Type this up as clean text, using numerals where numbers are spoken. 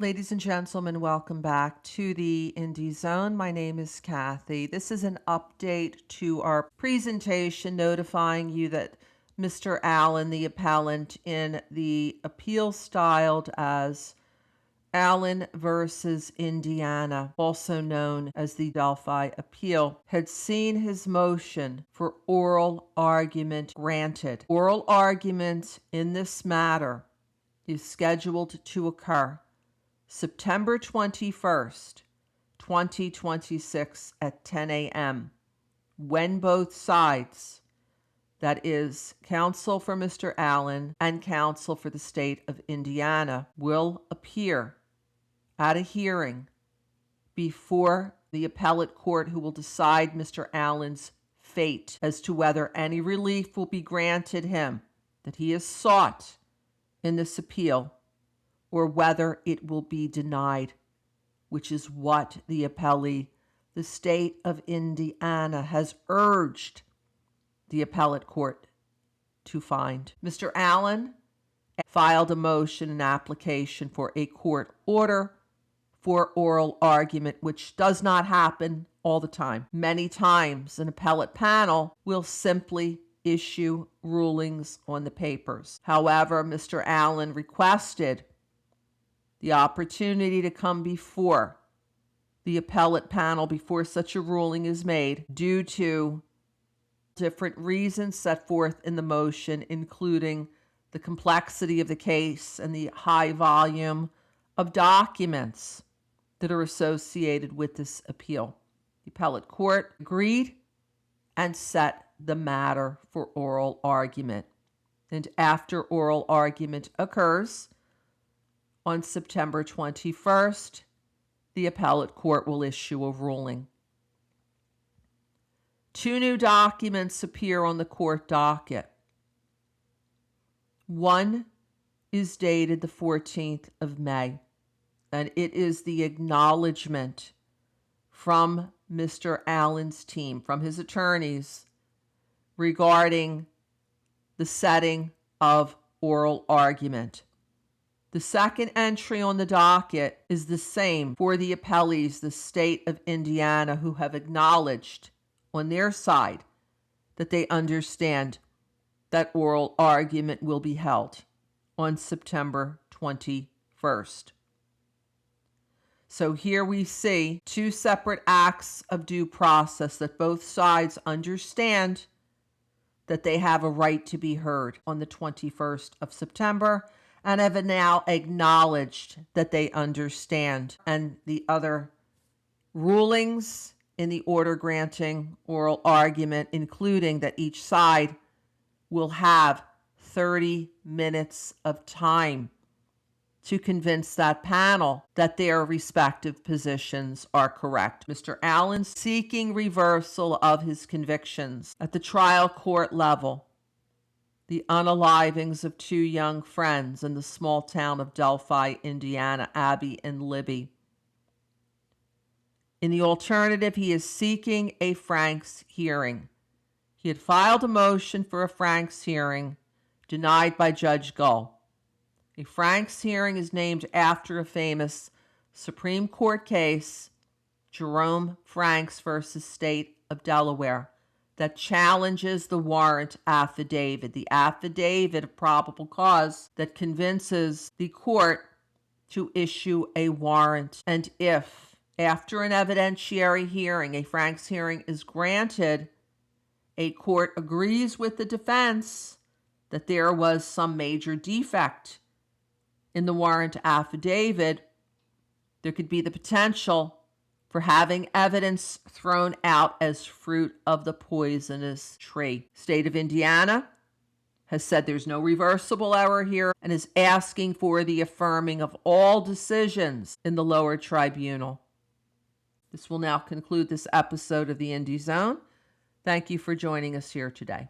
Ladies and gentlemen, welcome back to the Indie Zone. My name is Kathy. This is an update to our presentation notifying you that Mr. Allen, the appellant in the appeal styled as Allen versus Indiana, also known as the Delphi appeal, had seen his motion for oral argument granted. Oral argument in this matter is scheduled to occur September 21st, 2026 at 10 a.m. when both sides, that is, counsel for Mr. Allen and counsel for the state of Indiana, will appear at a hearing before the appellate court, who will decide Mr. Allen's fate as to whether any relief will be granted him that he has sought in this appeal, or whether it will be denied, which is what the appellee, the state of Indiana, has urged the appellate court to find. Mr. Allen filed a motion and application for a court order for oral argument, which does not happen all the time. Many times an appellate panel will simply issue rulings on the papers. However, Mr. Allen requested the opportunity to come before the appellate panel before such a ruling is made due to different reasons set forth in the motion, including the complexity of the case and the high volume of documents that are associated with this appeal. The appellate court agreed and set the matter for oral argument. And after oral argument occurs, on September 21st, the appellate court will issue a ruling. 2 new documents appear on the court docket. One is dated the 14th of May, and it is the acknowledgement from Mr. Allen's team, from his attorneys, regarding the setting of oral argument. The second entry on the docket is the same for the appellees, the state of Indiana, who have acknowledged on their side that they understand that oral argument will be held on September 21st. So here we see 2 separate acts of due process that both sides understand that they have a right to be heard on the 21st of September, and have now acknowledged that they understand. And the other rulings in the order granting oral argument, including that each side will have 30 minutes of time to convince that panel that their respective positions are correct. Mr. Allen seeking reversal of his convictions at the trial court level, the unalivings of 2 young friends in the small town of Delphi, Indiana, Abby and Libby. In the alternative, he is seeking a Franks hearing. He had filed a motion for a Franks hearing, denied by Judge Gull. A Franks hearing is named after a famous Supreme Court case, Jerome Franks versus State of Delaware, that challenges the warrant affidavit, the affidavit of probable cause that convinces the court to issue a warrant. And if, after an evidentiary hearing, a Franks hearing is granted, a court agrees with the defense that there was some major defect in the warrant affidavit, there could be the potential for having evidence thrown out as fruit of the poisonous tree. State of Indiana has said there's no reversible error here and is asking for the affirming of all decisions in the lower tribunal. This will now conclude this episode of the Indie Zone. Thank you for joining us here today.